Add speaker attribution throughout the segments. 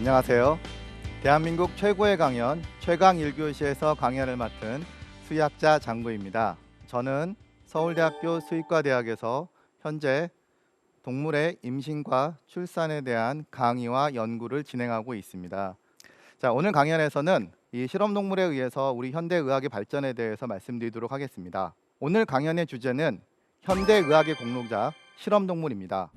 Speaker 1: 안녕하세요. 대한민국 최고의 강연 최강 1교시에서 강연을 맡은 수의학자 장구입니다. 저는 서울대학교 수의과대학에서 현재 동물의 임신과 출산에 대한 강의와 연구를 진행하고 있습니다. 자, 오늘 강연에서는 이 실험동물에 의해서 우리 현대의학의 발전에 대해서 말씀드리도록 하겠습니다. 오늘 강연의 주제는 현대의학의 공로자 실험동물입니다.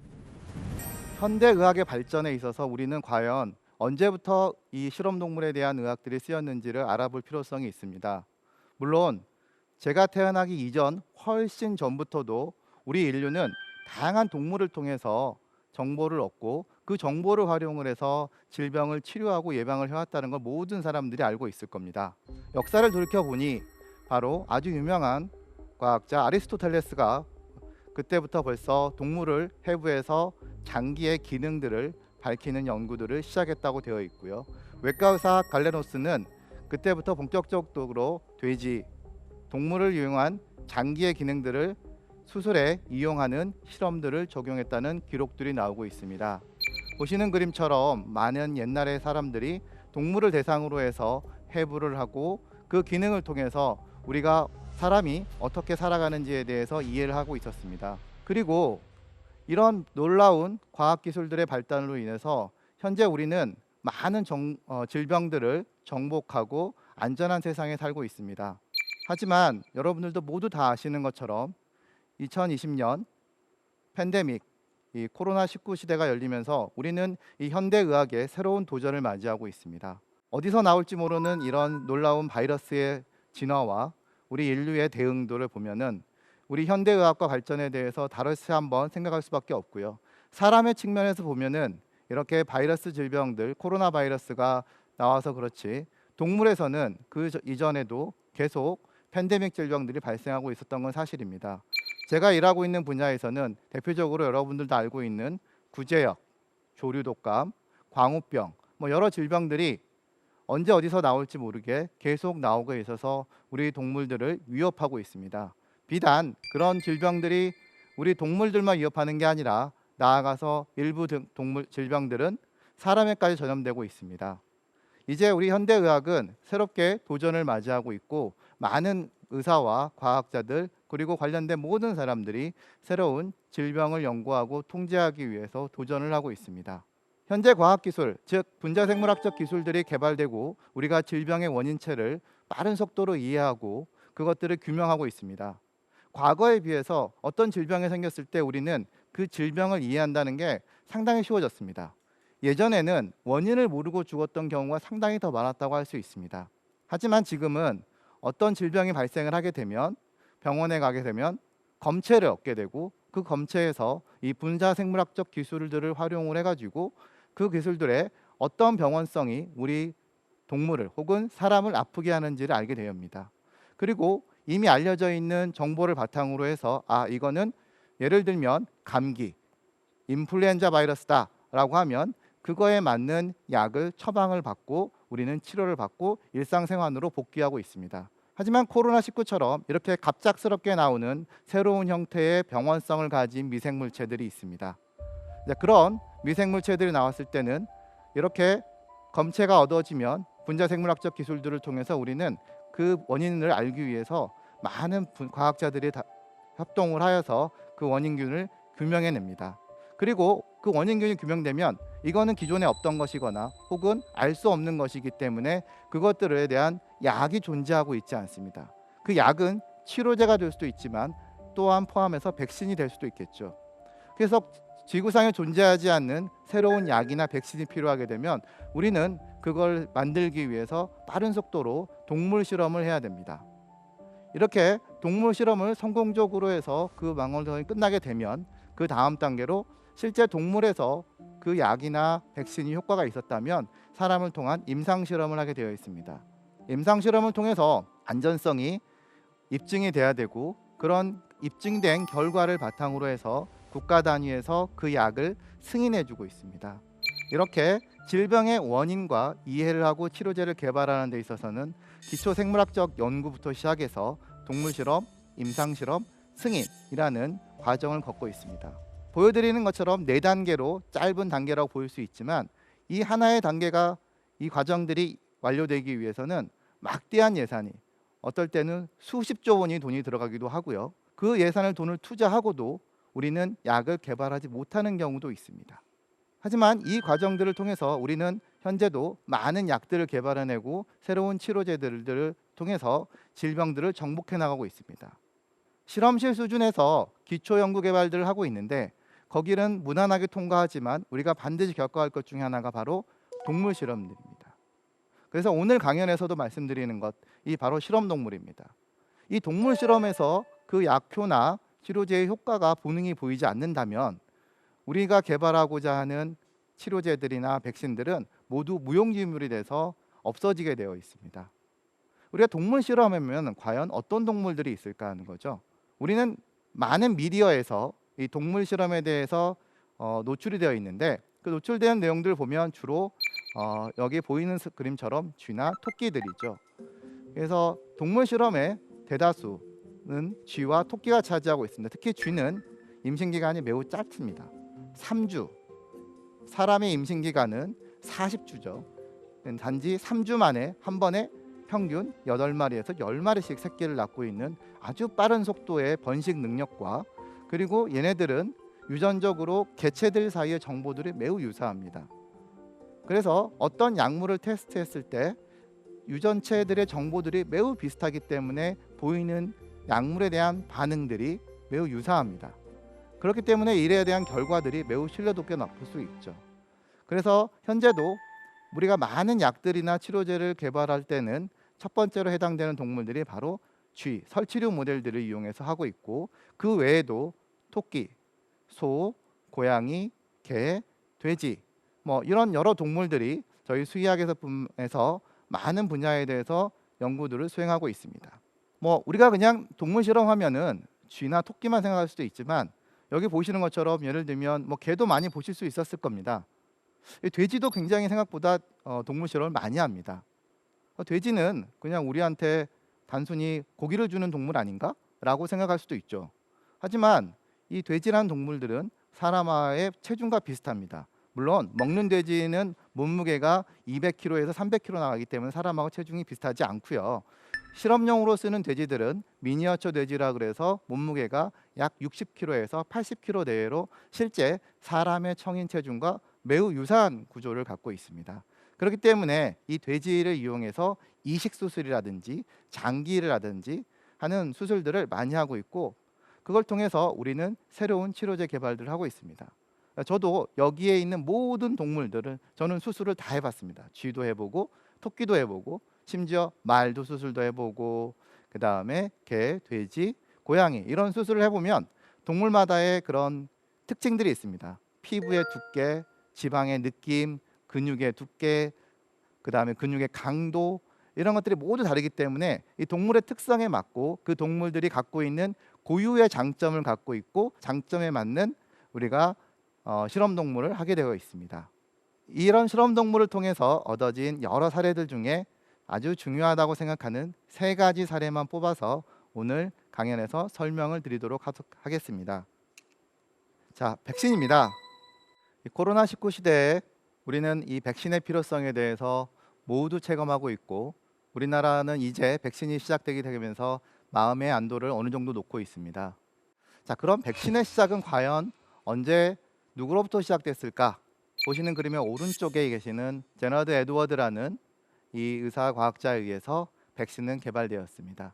Speaker 1: 현대의학의 발전에 있어서 우리는 과연 언제부터 이 실험동물에 대한 의학들이 쓰였는지를 알아볼 필요성이 있습니다. 물론 제가 태어나기 이전 훨씬 전부터도 우리 인류는 다양한 동물을 통해서 정보를 얻고 그 정보를 활용을 해서 질병을 치료하고 예방을 해왔다는 걸 모든 사람들이 알고 있을 겁니다. 역사를 돌이켜보니 바로 아주 유명한 과학자 아리스토텔레스가 그때부터 벌써 동물을 해부해서 장기의 기능들을 밝히는 연구들을 시작했다고 되어 있고요. 외과 의사 갈레노스는 그때부터 본격적으로 돼지, 동물을 이용한 장기의 기능들을 수술에 이용하는 실험들을 적용했다는 기록들이 나오고 있습니다. 보시는 그림처럼 많은 옛날의 사람들이 동물을 대상으로 해서 해부를 하고 그 기능을 통해서 우리가 사람이 어떻게 살아가는지에 대해서 이해를 하고 있었습니다. 그리고 이런 놀라운 과학기술들의 발달로 인해서 현재 우리는 많은 질병들을 정복하고 안전한 세상에 살고 있습니다. 하지만 여러분들도 모두 다 아시는 것처럼 2020년 팬데믹, 이 코로나19 시대가 열리면서 우리는 이 현대의학의 새로운 도전을 맞이하고 있습니다. 어디서 나올지 모르는 이런 놀라운 바이러스의 진화와 우리 인류의 대응도를 보면은 우리 현대의학과 발전에 대해서 다시 한번 생각할 수밖에 없고요. 사람의 측면에서 보면은 이렇게 바이러스 질병들, 코로나 바이러스가 나와서 그렇지 동물에서는 그 이전에도 계속 팬데믹 질병들이 발생하고 있었던 건 사실입니다. 제가 일하고 있는 분야에서는 대표적으로 여러분들도 알고 있는 구제역, 조류독감, 광우병, 여러 질병들이 언제 어디서 나올지 모르게 계속 나오고 있어서 우리 동물들을 위협하고 있습니다. 비단 그런 질병들이 우리 동물들만 위협하는 게 아니라 나아가서 일부 동물 질병들은 사람에까지 전염되고 있습니다. 이제 우리 현대의학은 새롭게 도전을 맞이하고 있고 많은 의사와 과학자들 그리고 관련된 모든 사람들이 새로운 질병을 연구하고 통제하기 위해서 도전을 하고 있습니다. 현재 과학기술, 즉 분자생물학적 기술들이 개발되고 우리가 질병의 원인체를 빠른 속도로 이해하고 그것들을 규명하고 있습니다. 과거에 비해서 어떤 질병이 생겼을 때 우리는 그 질병을 이해한다는 게 상당히 쉬워졌습니다. 예전에는 원인을 모르고 죽었던 경우가 상당히 더 많았다고 할 수 있습니다. 하지만 지금은 어떤 질병이 발생을 하게 되면 병원에 가게 되면 검체를 얻게 되고 그 검체에서 이 분자생물학적 기술들을 활용을 해가지고 그 기술들의 어떤 병원성이 우리 동물을 혹은 사람을 아프게 하는지를 알게 됩니다. 그리고 이미 알려져 있는 정보를 바탕으로 해서 이거는 예를 들면 감기, 인플루엔자 바이러스다 라고 하면 그거에 맞는 약을 처방을 받고 우리는 치료를 받고 일상생활으로 복귀하고 있습니다. 하지만 코로나19처럼 이렇게 갑작스럽게 나오는 새로운 형태의 병원성을 가진 미생물체들이 있습니다. 그런 미생물체들이 나왔을 때는 이렇게 검체가 얻어지면 분자생물학적 기술들을 통해서 우리는 그 원인을 알기 위해서 많은 과학자들이 협동을 하여서 그 원인균을 규명해냅니다. 그리고 그 원인균이 규명되면 이거는 기존에 없던 것이거나 혹은 알 수 없는 것이기 때문에 그것들에 대한 약이 존재하고 있지 않습니다. 그 약은 치료제가 될 수도 있지만 또한 포함해서 백신이 될 수도 있겠죠. 그래서 지구상에 존재하지 않는 새로운 약이나 백신이 필요하게 되면 우리는 그걸 만들기 위해서 빠른 속도로 동물 실험을 해야 됩니다. 이렇게 동물 실험을 성공적으로 해서 그 망원경이 끝나게 되면 그 다음 단계로 실제 동물에서 그 약이나 백신이 효과가 있었다면 사람을 통한 임상 실험을 하게 되어 있습니다. 임상 실험을 통해서 안전성이 입증이 돼야 되고 그런 입증된 결과를 바탕으로 해서 국가 단위에서 그 약을 승인해주고 있습니다. 이렇게 질병의 원인과 이해를 하고 치료제를 개발하는 데 있어서는 기초생물학적 연구부터 시작해서 동물실험, 임상실험, 승인이라는 과정을 겪고 있습니다. 보여드리는 것처럼 4단계로 짧은 단계라고 보일 수 있지만 이 하나의 단계가 이 과정들이 완료되기 위해서는 막대한 예산이 어떨 때는 수십조 원이 돈이 들어가기도 하고요. 그 예산을 돈을 투자하고도 우리는 약을 개발하지 못하는 경우도 있습니다. 하지만 이 과정들을 통해서 우리는 현재도 많은 약들을 개발해내고 새로운 치료제들을 통해서 질병들을 정복해 나가고 있습니다. 실험실 수준에서 기초 연구 개발들을 하고 있는데 거기는 무난하게 통과하지만 우리가 반드시 겪어야 할 것 중에 하나가 바로 동물 실험들입니다. 그래서 오늘 강연에서도 말씀드리는 것이 바로 실험 동물입니다. 이 동물 실험에서 그 약효나 치료제의 효과가 본능이 보이지 않는다면 우리가 개발하고자 하는 치료제들이나 백신들은 모두 무용지물이 돼서 없어지게 되어 있습니다. 우리가 동물 실험하면 과연 어떤 동물들이 있을까 하는 거죠. 우리는 많은 미디어에서 이 동물 실험에 대해서 노출이 되어 있는데 그 노출된 내용들을 보면 주로 여기 보이는 그림처럼 쥐나 토끼들이죠. 그래서 동물 실험의 대다수는 쥐와 토끼가 차지하고 있습니다. 특히 쥐는 임신 기간이 매우 짧습니다. 3주. 사람의 임신 기간은 40주죠. 단지 3주 만에 한 번에 평균 8마리에서 10마리씩 새끼를 낳고 있는 아주 빠른 속도의 번식 능력과 그리고 얘네들은 유전적으로 개체들 사이의 정보들이 매우 유사합니다. 그래서 어떤 약물을 테스트했을 때 유전체들의 정보들이 매우 비슷하기 때문에 보이는 약물에 대한 반응들이 매우 유사합니다. 그렇기 때문에 이에 대한 결과들이 매우 신뢰도가 높을 수 있죠. 그래서 현재도 우리가 많은 약들이나 치료제를 개발할 때는 첫 번째로 해당되는 동물들이 바로 쥐, 설치류 모델들을 이용해서 하고 있고 그 외에도 토끼, 소, 고양이, 개, 돼지 이런 여러 동물들이 저희 수의학에서 많은 분야에 대해서 연구들을 수행하고 있습니다. 우리가 그냥 동물 실험하면은 쥐나 토끼만 생각할 수도 있지만 여기 보시는 것처럼 예를 들면 개도 많이 보실 수 있었을 겁니다. 돼지도 굉장히 생각보다 동물 실험을 많이 합니다. 돼지는 그냥 우리한테 단순히 고기를 주는 동물 아닌가? 라고 생각할 수도 있죠. 하지만 이 돼지라는 동물들은 사람의 체중과 비슷합니다. 물론 먹는 돼지는 몸무게가 200kg에서 300kg 나가기 때문에 사람하고 체중이 비슷하지 않고요. 실험용으로 쓰는 돼지들은 미니어처 돼지라 그래서 몸무게가 약 60kg에서 80kg 내외로 실제 사람의 성인 체중과 매우 유사한 구조를 갖고 있습니다. 그렇기 때문에 이 돼지를 이용해서 이식 수술이라든지 장기라든지 하는 수술들을 많이 하고 있고 그걸 통해서 우리는 새로운 치료제 개발들을 하고 있습니다. 저도 여기에 있는 모든 동물들을 저는 수술을 다 해봤습니다. 쥐도 해보고 토끼도 해보고 심지어 말도 수술도 해보고 그 다음에 개, 돼지, 고양이 이런 수술을 해보면 동물마다의 그런 특징들이 있습니다. 피부의 두께, 지방의 느낌, 근육의 두께, 그 다음에 근육의 강도 이런 것들이 모두 다르기 때문에 이 동물의 특성에 맞고 그 동물들이 갖고 있는 고유의 장점을 갖고 있고 장점에 맞는 우리가 실험 동물을 하게 되어 있습니다. 이런 실험 동물을 통해서 얻어진 여러 사례들 중에 아주 중요하다고 생각하는 3가지 사례만 뽑아서 오늘 강연에서 설명을 드리도록 하겠습니다. 자, 백신입니다. 코로나19 시대에 우리는 이 백신의 필요성에 대해서 모두 체감하고 있고 우리나라는 이제 백신이 시작되게 되면서 마음의 안도를 어느 정도 놓고 있습니다. 자, 그럼 백신의 시작은 과연 언제 누구로부터 시작됐을까? 보시는 그림의 오른쪽에 계시는 제너드 에드워드라는 이 의사 과학자에 의해서 백신은 개발되었습니다.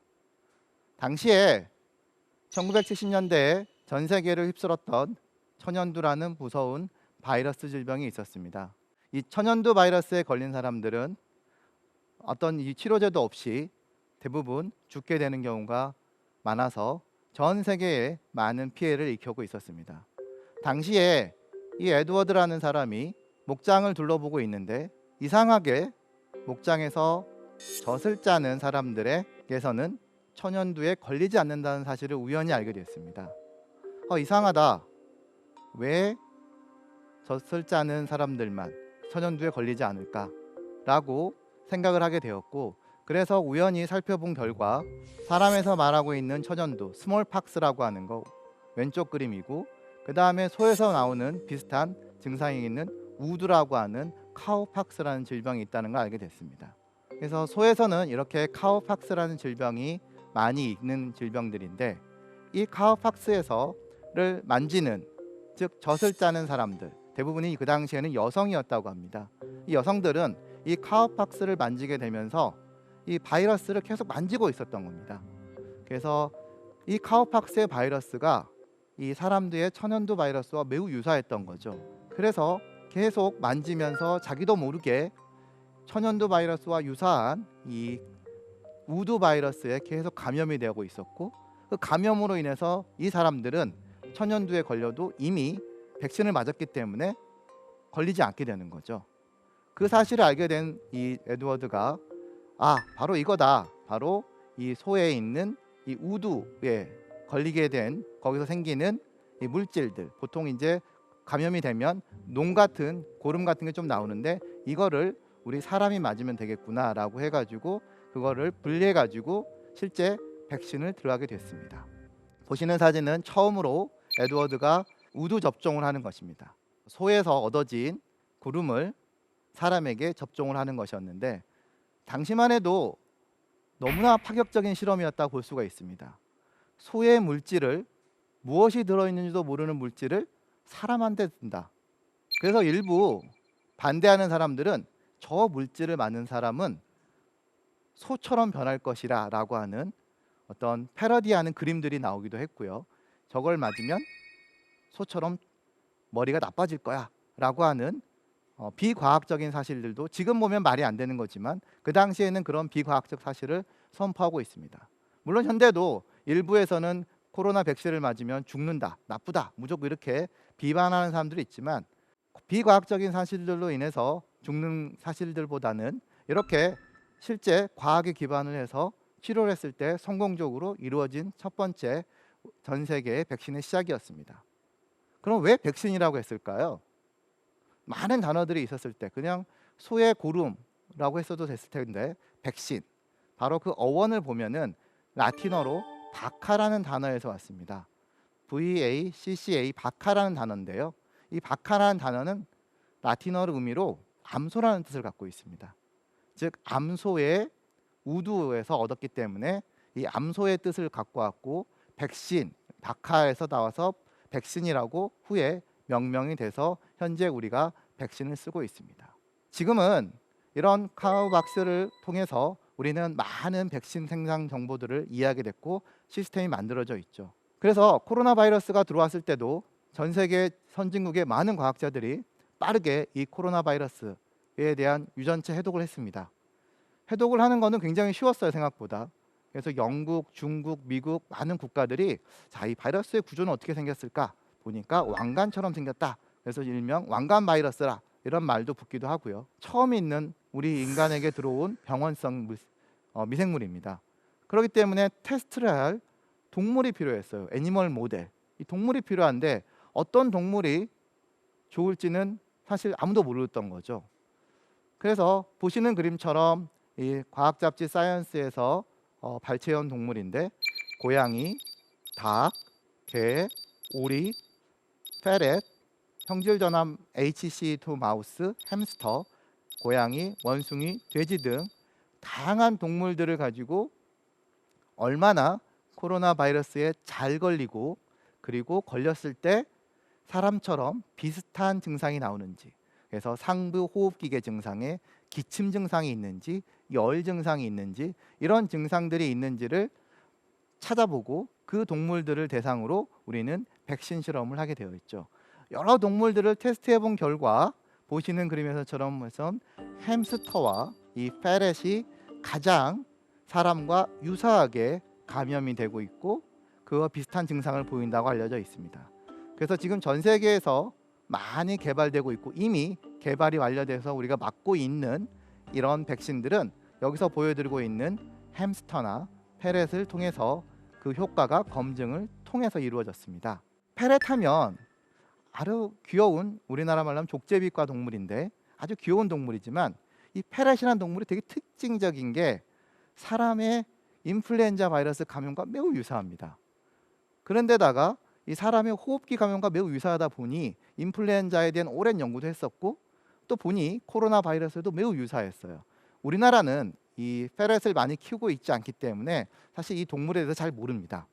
Speaker 1: 당시에 1970년대에 전 세계를 휩쓸었던 천연두라는 무서운 바이러스 질병이 있었습니다. 이 천연두 바이러스에 걸린 사람들은 어떤 이 치료제도 없이 대부분 죽게 되는 경우가 많아서 전 세계에 많은 피해를 일으키고 있었습니다. 당시에 이 에드워드라는 사람이 목장을 둘러보고 있는데 이상하게 목장에서 젖을 짜는 사람들에게서는 천연두에 걸리지 않는다는 사실을 우연히 알게 됐습니다. 이상하다. 왜 젖을 짜는 사람들만 천연두에 걸리지 않을까라고 생각을 하게 되었고 그래서 우연히 살펴본 결과 사람에서 말하고 있는 천연두, 스몰팍스라고 하는 거 왼쪽 그림이고 그 다음에 소에서 나오는 비슷한 증상이 있는 우두라고 하는 카우팍스라는 질병이 있다는 걸 알게 됐습니다. 그래서 소에서는 이렇게 카우팍스라는 질병이 많이 있는 질병들인데, 이 카우팍스를 만지는, 즉 젖을 짜는 사람들 대부분이 그 당시에는 여성이었다고 합니다. 이 여성들은 이 카우팍스를 만지게 되면서 이 바이러스를 계속 만지고 있었던 겁니다. 그래서 이 카우팍스의 바이러스가 이 사람들의 천연두 바이러스와 매우 유사했던 거죠. 그래서 계속 만지면서 자기도 모르게 천연두 바이러스와 유사한 이 우두 바이러스에 계속 감염이 되고 있었고, 그 감염으로 인해서 이 사람들은 천연두에 걸려도 이미 백신을 맞았기 때문에 걸리지 않게 되는 거죠. 그 사실을 알게 된 이 에드워드가 바로 이거다. 바로 이 소에 있는 이 우두에 걸리게 된, 거기서 생기는 이 물질들, 보통 이제 감염이 되면 농 같은 고름 같은 게 좀 나오는데, 이거를 우리 사람이 맞으면 되겠구나라고 해가지고 그거를 분리해가지고 실제 백신을 들어가게 됐습니다. 보시는 사진은 처음으로 에드워드가 우두 접종을 하는 것입니다. 소에서 얻어진 고름을 사람에게 접종을 하는 것이었는데, 당시만 해도 너무나 파격적인 실험이었다고 볼 수가 있습니다. 소의 물질을, 무엇이 들어있는지도 모르는 물질을 사람한테 든다. 그래서 일부 반대하는 사람들은 저 물질을 맞는 사람은 소처럼 변할 것이라 라고 하는 어떤 패러디하는 그림들이 나오기도 했고요. 저걸 맞으면 소처럼 머리가 나빠질 거야 라고 하는 비과학적인 사실들도 지금 보면 말이 안 되는 거지만, 그 당시에는 그런 비과학적 사실을 선포하고 있습니다. 물론 현대도 일부에서는 코로나 백신을 맞으면 죽는다, 나쁘다, 무조건 이렇게 비판하는 사람들이 있지만, 비과학적인 사실들로 인해서 죽는 사실들보다는 이렇게 실제 과학에 기반을 해서 치료를 했을 때 성공적으로 이루어진 첫 번째 전 세계의 백신의 시작이었습니다. 그럼 왜 백신이라고 했을까요? 많은 단어들이 있었을 때 그냥 소의 고름라고 했어도 됐을 텐데, 백신, 바로 그 어원을 보면은 라틴어로 바카라는 단어에서 왔습니다. VACCA, 바카라는 단어인데요, 이 바카라는 단어는 라틴어 의미로 암소라는 뜻을 갖고 있습니다. 즉 암소의 우두에서 얻었기 때문에 이 암소의 뜻을 갖고 왔고, 백신, 바카에서 나와서 백신이라고 후에 명명이 돼서 현재 우리가 백신을 쓰고 있습니다. 지금은 이런 카우박스를 통해서 우리는 많은 백신 생산 정보들을 이해하게 됐고 시스템이 만들어져 있죠. 그래서 코로나 바이러스가 들어왔을 때도 전 세계 선진국의 많은 과학자들이 빠르게 이 코로나 바이러스에 대한 유전체 해독을 했습니다. 해독을 하는 거는 굉장히 쉬웠어요, 생각보다. 그래서 영국, 중국, 미국 많은 국가들이 이 바이러스의 구조는 어떻게 생겼을까 보니까 왕관처럼 생겼다. 그래서 일명 왕관 바이러스라 이런 말도 붙기도 하고요. 처음 있는 우리 인간에게 들어온 병원성 미생물입니다. 그렇기 때문에 테스트를 할 동물이 필요했어요. 애니멀 모델. 이 동물이 필요한데 어떤 동물이 좋을지는 사실 아무도 모르던 거죠. 그래서 보시는 그림처럼 이 과학 잡지 사이언스에서 발췌한 동물인데, 고양이, 닭, 개, 오리, 페렛, 형질전함 HC2 마우스, 햄스터, 고양이, 원숭이, 돼지 등 다양한 동물들을 가지고 얼마나 코로나 바이러스에 잘 걸리고, 그리고 걸렸을 때 사람처럼 비슷한 증상이 나오는지, 그래서 상부 호흡기계 증상에 기침 증상이 있는지, 열 증상이 있는지, 이런 증상들이 있는지를 찾아보고 그 동물들을 대상으로 우리는 백신 실험을 하게 되어 있죠. 여러 동물들을 테스트해 본 결과 보시는 그림에서처럼 해서 햄스터와 이 페렛이 가장 사람과 유사하게 감염이 되고 있고 그와 비슷한 증상을 보인다고 알려져 있습니다. 그래서 지금 전 세계에서 많이 개발되고 있고 이미 개발이 완료돼서 우리가 맞고 있는 이런 백신들은 여기서 보여드리고 있는 햄스터나 페렛을 통해서 그 효과가 검증을 통해서 이루어졌습니다. 페렛 하면 아주 귀여운, 우리나라 말로 하면 족제비과 동물인데 아주 귀여운 동물이지만, 이 페렛이라는 동물이 되게 특징적인 게 사람의 인플루엔자 바이러스 감염과 매우 유사합니다. 그런데다가 이 사람의 호흡기 감염과 매우 유사하다 보니 인플루엔자에 대한 오랜 연구도 했었고, 또 보니 코로나 바이러스도 매우 유사했어요. 우리나라는 이 페렛을 많이 키우고 있지 않기 때문에 사실 이 동물에 대해서 잘 모릅니다.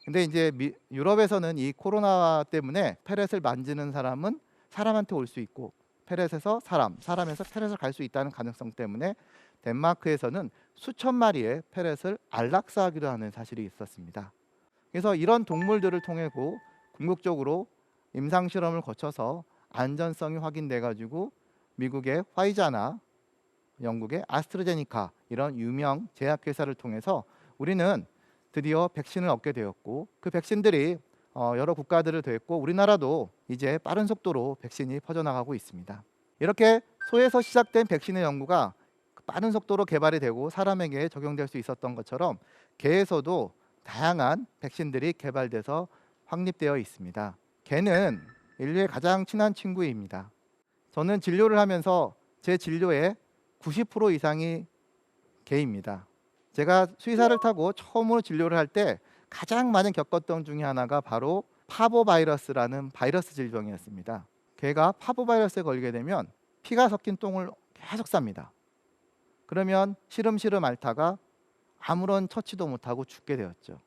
Speaker 1: 근데 이제 유럽에서는 이 코로나 때문에 페렛을 만지는 사람은 사람한테 올 수 있고, 페렛에서 사람, 사람에서 페렛을 갈 수 있다는 가능성 때문에 덴마크에서는 수천 마리의 페렛을 안락사하기도 하는 사실이 있었습니다. 그래서 이런 동물들을 통해고 궁극적으로 임상 실험을 거쳐서 안전성이 확인돼 가지고 미국의 화이자나 영국의 아스트라제니카 이런 유명 제약회사를 통해서 우리는 드디어 백신을 얻게 되었고, 그 백신들이 여러 국가들을 됐고 우리나라도 이제 빠른 속도로 백신이 퍼져나가고 있습니다. 이렇게 소에서 시작된 백신의 연구가 빠른 속도로 개발이 되고 사람에게 적용될 수 있었던 것처럼 개에서도 다양한 백신들이 개발돼서 확립되어 있습니다. 개는 인류의 가장 친한 친구입니다. 저는 진료를 하면서 제 진료의 90% 이상이 개입니다. 제가 수의사를 타고 처음으로 진료를 할 때 가장 많이 겪었던 중에 하나가 바로 파보바이러스라는 바이러스 질병이었습니다. 개가 파보바이러스에 걸리게 되면 피가 섞인 똥을 계속 쌉니다. 그러면 시름시름 앓다가 아무런 처치도 못하고 죽게 되었죠.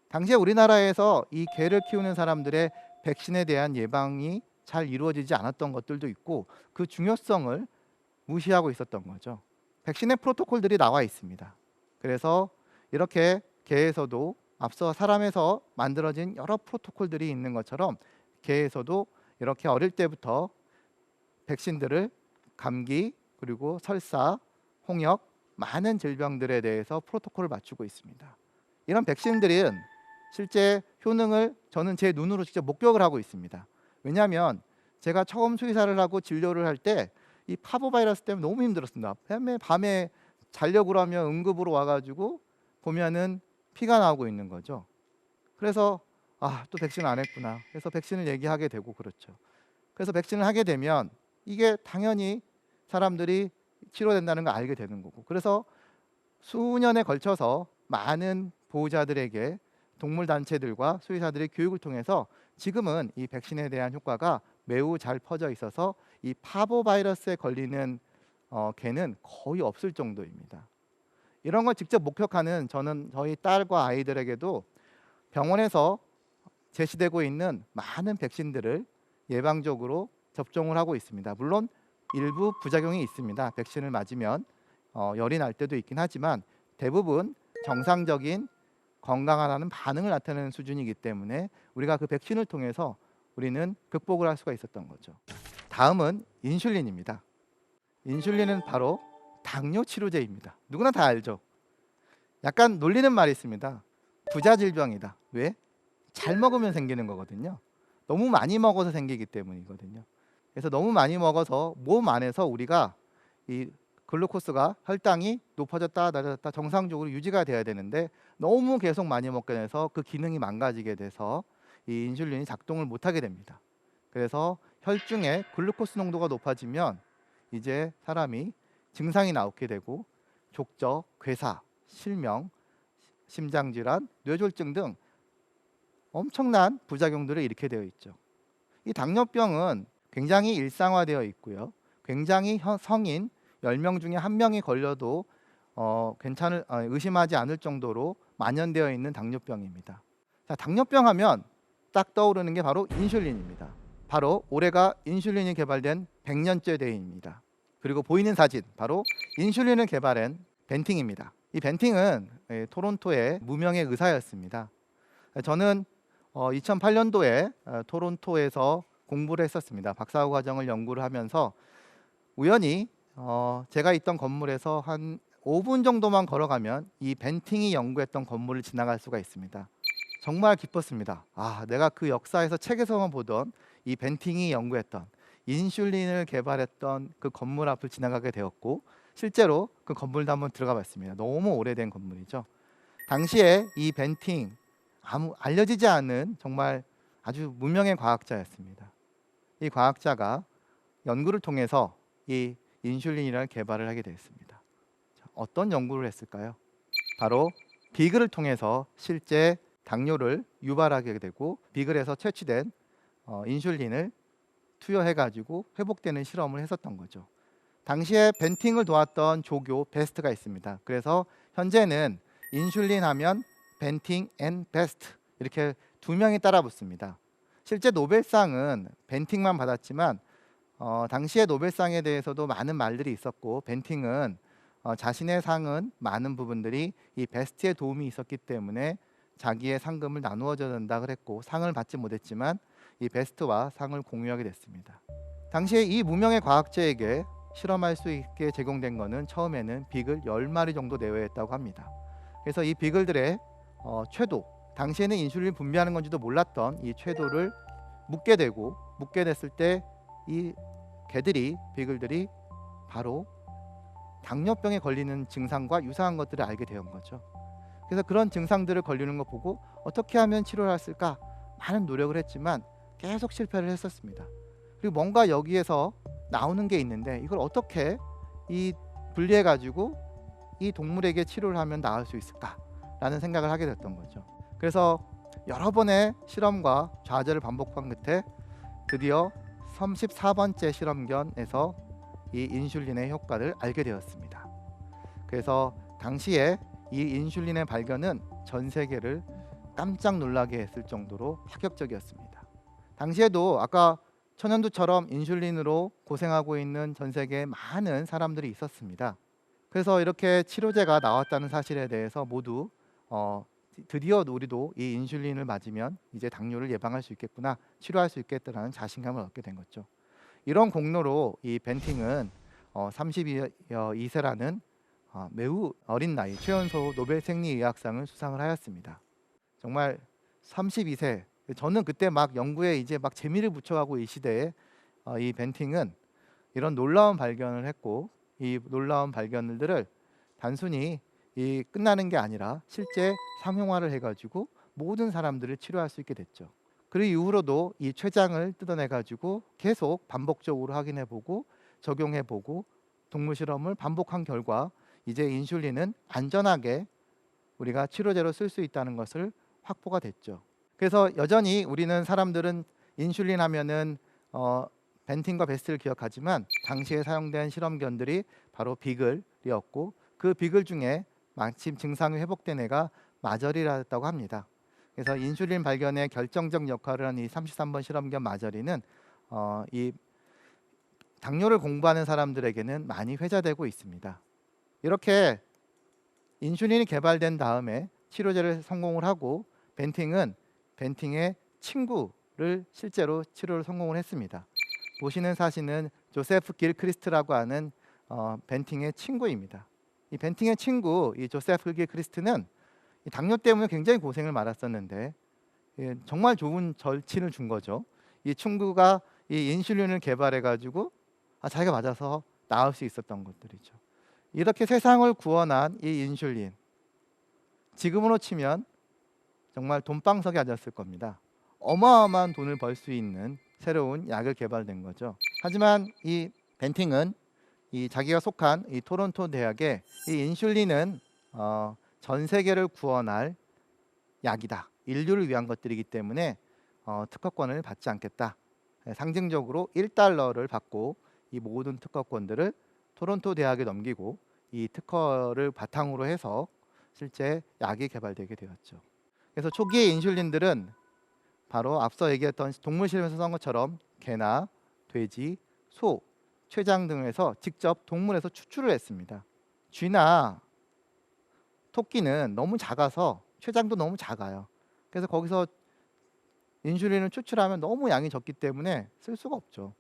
Speaker 1: 당시에 우리나라에서 이 개를 키우는 사람들의 백신에 대한 예방이 잘 이루어지지 않았던 것들도 있고 그 중요성을 무시하고 있었던 거죠. 백신의 프로토콜들이 나와 있습니다. 그래서 이렇게 개에서도 앞서 사람에서 만들어진 여러 프로토콜들이 있는 것처럼 개에서도 이렇게 어릴 때부터 백신들을 감기 그리고 설사, 홍역, 많은 질병들에 대해서 프로토콜을 맞추고 있습니다. 이런 백신들은 실제 효능을 저는 제 눈으로 직접 목격을 하고 있습니다. 왜냐하면 제가 처음 수의사를 하고 진료를 할 때 이 파보바이러스 때문에 너무 힘들었습니다. 밤에 자려고 그러면 응급으로 와가지고 보면은 피가 나오고 있는 거죠. 그래서 또 백신 안 했구나. 그래서 백신을 얘기하게 되고 그렇죠. 그래서 백신을 하게 되면 이게 당연히 사람들이 치료된다는 걸 알게 되는 거고, 그래서 수년에 걸쳐서 많은 보호자들에게 동물단체들과 수의사들의 교육을 통해서 지금은 이 백신에 대한 효과가 매우 잘 퍼져 있어서 이 파보바이러스에 걸리는 개는 거의 없을 정도입니다. 이런 걸 직접 목격하는 저는 저희 딸과 아이들에게도 병원에서 제시되고 있는 많은 백신들을 예방적으로 접종을 하고 있습니다. 물론 일부 부작용이 있습니다. 백신을 맞으면 열이 날 때도 있긴 하지만 대부분 정상적인 건강하다는 반응을 나타내는 수준이기 때문에 우리가 그 백신을 통해서 우리는 극복을 할 수가 있었던 거죠. 다음은 인슐린입니다. 인슐린은 바로 당뇨 치료제입니다. 누구나 다 알죠. 약간 놀리는 말이 있습니다. 부자 질병이다. 왜? 잘 먹으면 생기는 거거든요. 너무 많이 먹어서 생기기 때문이거든요. 그래서 너무 많이 먹어서 몸 안에서 우리가 이 글루코스가 혈당이 높아졌다 낮아졌다 정상적으로 유지가 돼야 되는데 너무 계속 많이 먹게 돼서 그 기능이 망가지게 돼서 이 인슐린이 작동을 못하게 됩니다. 그래서 혈중에 글루코스 농도가 높아지면 이제 사람이 증상이 나오게 되고 족저, 괴사, 실명, 심장질환, 뇌졸중 등 엄청난 부작용들을 일으키게 되어 있죠. 이 당뇨병은 굉장히 일상화되어 있고요. 굉장히 성인 10명 중에 1명이 걸려도 의심하지 않을 정도로 만연되어 있는 당뇨병입니다. 자, 당뇨병 하면 딱 떠오르는 게 바로 인슐린입니다. 바로 올해가 인슐린이 개발된 100년째 대회입니다. 그리고 보이는 사진 바로 인슐린을 개발한 벤팅입니다. 이 벤팅은 토론토의 무명의 의사였습니다. 저는 2008년도에 토론토에서 공부를 했었습니다. 박사학위 과정을 연구를 하면서 우연히 제가 있던 건물에서 한 5분 정도만 걸어가면 이 벤팅이 연구했던 건물을 지나갈 수가 있습니다. 정말 기뻤습니다. 내가 그 역사에서 책에서만 보던 이 벤팅이 연구했던 인슐린을 개발했던 그 건물 앞을 지나가게 되었고 실제로 그 건물도 한번 들어가 봤습니다. 너무 오래된 건물이죠. 당시에 이 벤팅 알려지지 않은 정말 아주 무명의 과학자였습니다. 이 과학자가 연구를 통해서 이 인슐린이라는 개발을 하게 되었습니다. 어떤 연구를 했을까요? 바로 비글을 통해서 실제 당뇨를 유발하게 되고 비글에서 채취된 인슐린을 투여해가지고 회복되는 실험을 했었던 거죠. 당시에 벤팅을 도왔던 조교 베스트가 있습니다. 그래서 현재는 인슐린 하면 벤팅 앤 베스트 이렇게 두 명이 따라 붙습니다. 실제 노벨상은 벤팅만 받았지만 당시에 노벨상에 대해서도 많은 말들이 있었고, 벤팅은 자신의 상은 많은 부분들이 이 베스트의 도움이 있었기 때문에 자기의 상금을 나누어 줘야 된다 그랬고, 상을 받지 못했지만 이 베스트와 상을 공유하게 됐습니다. 당시에 이 무명의 과학자에게 실험할 수 있게 제공된 것은 처음에는 비글 10마리 정도 내외했다고 합니다. 그래서 이 비글들의 췌도, 당시에는 인슐린 분비하는 건지도 몰랐던 이 췌도를 묻게 됐을 때 이 비글들이 바로 당뇨병에 걸리는 증상과 유사한 것들을 알게 된 거죠. 그래서 그런 증상들을 걸리는 거 보고 어떻게 하면 치료를 했을까 많은 노력을 했지만 계속 실패를 했었습니다. 그리고 뭔가 여기에서 나오는 게 있는데 이걸 어떻게 분리해 가지고 이 동물에게 치료를 하면 나을 수 있을까라는 생각을 하게 됐던 거죠. 그래서 여러 번의 실험과 좌절을 반복한 끝에 드디어 34번째 실험견에서 이 인슐린의 효과를 알게 되었습니다. 그래서 당시에 이 인슐린의 발견은 전 세계를 깜짝 놀라게 했을 정도로 파격적이었습니다. 당시에도 아까 천연두처럼 인슐린으로 고생하고 있는 전 세계에 많은 사람들이 있었습니다. 그래서 이렇게 치료제가 나왔다는 사실에 대해서 모두 드디어 우리도 이 인슐린을 맞으면 이제 당뇨를 예방할 수 있겠구나, 치료할 수 있겠다라는 자신감을 얻게 된 거죠. 이런 공로로 이 벤팅은 32세라는 매우 어린 나이 최연소 노벨 생리의학상을 수상을 하였습니다. 정말 32세, 저는 그때 막 연구에 이제 막 재미를 붙여가고 이 시대에 이 벤팅은 이런 놀라운 발견을 했고, 이 놀라운 발견들을 단순히 끝나는 게 아니라 실제 상용화를 해가지고 모든 사람들을 치료할 수 있게 됐죠. 그 이후로도 이 췌장을 뜯어내가지고 계속 반복적으로 확인해보고 적용해보고 동물 실험을 반복한 결과 이제 인슐린은 안전하게 우리가 치료제로 쓸 수 있다는 것을 확보가 됐죠. 그래서 여전히 우리는 사람들은 인슐린 하면은 벤팅과 베스트를 기억하지만 당시에 사용된 실험견들이 바로 비글이었고, 그 비글 중에 마침 증상이 회복된 애가 마저리라고 합니다. 그래서 인슐린 발견에 결정적 역할을 한 이 33번 실험견 마저리는 이 당뇨를 공부하는 사람들에게는 많이 회자되고 있습니다. 이렇게 인슐린이 개발된 다음에 치료제를 성공을 하고 벤팅의 친구를 실제로 치료를 성공을 했습니다. 보시는 사진은 조세프 길크리스트라고 하는 벤팅의 친구입니다. 이 벤팅의 친구 이 조세프 길크리스트는 이 당뇨 때문에 굉장히 고생을 많았었는데 정말 좋은 절친을 준 거죠. 이 친구가 이 인슐린을 개발해 가지고 자기가 맞아서 나을 수 있었던 것들이죠. 이렇게 세상을 구원한 이 인슐린, 지금으로 치면 정말 돈방석에 앉았을 겁니다. 어마어마한 돈을 벌 수 있는 새로운 약을 개발된 거죠. 하지만 이 벤팅은 이 자기가 속한 이 토론토 대학에 이 인슐린은 전 세계를 구원할 약이다, 인류를 위한 것들이기 때문에 특허권을 받지 않겠다, 상징적으로 1달러를 받고 이 모든 특허권들을 토론토 대학에 넘기고 이 특허를 바탕으로 해서 실제 약이 개발되게 되었죠. 그래서 초기의 인슐린들은 바로 앞서 얘기했던 동물 실험에서 한 것처럼 개나 돼지, 소, 췌장 등에서 직접 동물에서 추출을 했습니다. 쥐나 토끼는 너무 작아서 췌장도 너무 작아요. 그래서 거기서 인슐린을 추출하면 너무 양이 적기 때문에 쓸 수가 없죠.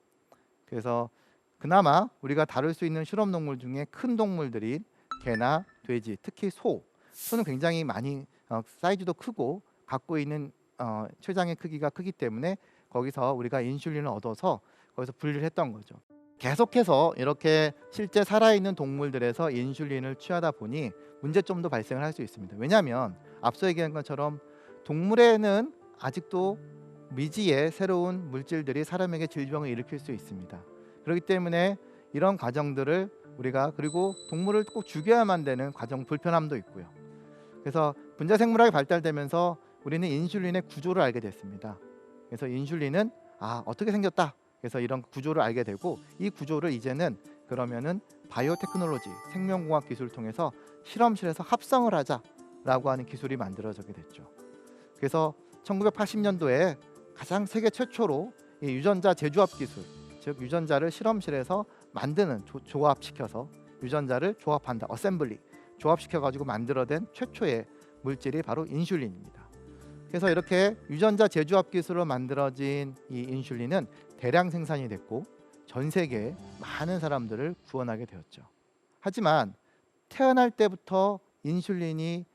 Speaker 1: 그래서 그나마 우리가 다룰 수 있는 실험 동물 중에 큰 동물들이 개나 돼지, 특히 소는 굉장히 많이 사이즈도 크고 갖고 있는 췌장의 크기가 크기 때문에 거기서 우리가 인슐린을 얻어서 거기서 분리를 했던 거죠. 계속해서 이렇게 실제 살아있는 동물들에서 인슐린을 취하다 보니 문제점도 발생을 할 수 있습니다. 왜냐하면 앞서 얘기한 것처럼 동물에는 아직도 미지의 새로운 물질들이 사람에게 질병을 일으킬 수 있습니다. 그렇기 때문에 이런 과정들을 우리가, 그리고 동물을 꼭 죽여야만 되는 과정 불편함도 있고요. 그래서 분자생물학이 발달되면서 우리는 인슐린의 구조를 알게 됐습니다. 그래서 인슐린은 어떻게 생겼다, 그래서 이런 구조를 알게 되고 이 구조를 이제는 그러면은 바이오테크놀로지, 생명공학 기술을 통해서 실험실에서 합성을 하자라고 하는 기술이 만들어지게 됐죠. 그래서 1980년도에 가장 세계 최초로 이 유전자 재조합 기술, 즉 유전자를 실험실에서 만드는 조합시켜서 유전자를 조합한다, 어셈블리, 조합시켜 가지고 만들어낸 최초의 물질이 바로 인슐린입니다. 그래서 이렇게 유전자 재조합 기술로 만들어진 이 인슐린은 대량 생산이 됐고 전 세계에 많은 사람들을 구원하게 되었죠. 하지만 태어날 때부터 인슐린이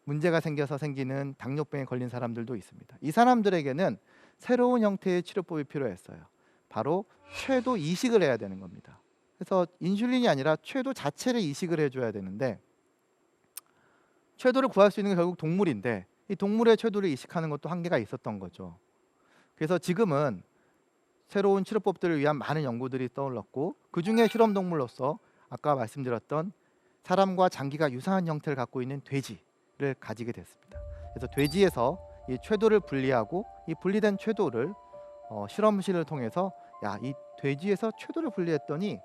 Speaker 1: 문제가 생겨서 생기는 당뇨병에 걸린 사람들도 있습니다. 이 사람들에게는 새로운 형태의 치료법이 필요했어요. 바로 췌도 이식을 해야 되는 겁니다. 그래서 인슐린이 아니라 췌도 자체를 이식을 해줘야 되는데 췌도를 구할 수 있는 게 결국 동물인데 이 동물의 췌도를 이식하는 것도 한계가 있었던 거죠. 그래서 지금은 새로운 치료법들을 위한 많은 연구들이 떠올랐고 그중에 실험 동물로서 아까 말씀드렸던 사람과 장기가 유사한 형태를 갖고 있는 돼지를 가지게 됐습니다. 그래서 돼지에서 이 췌도를 분리하고 이 분리된 췌도를 실험실을 통해서 이 돼지에서 췌도를 분리했더니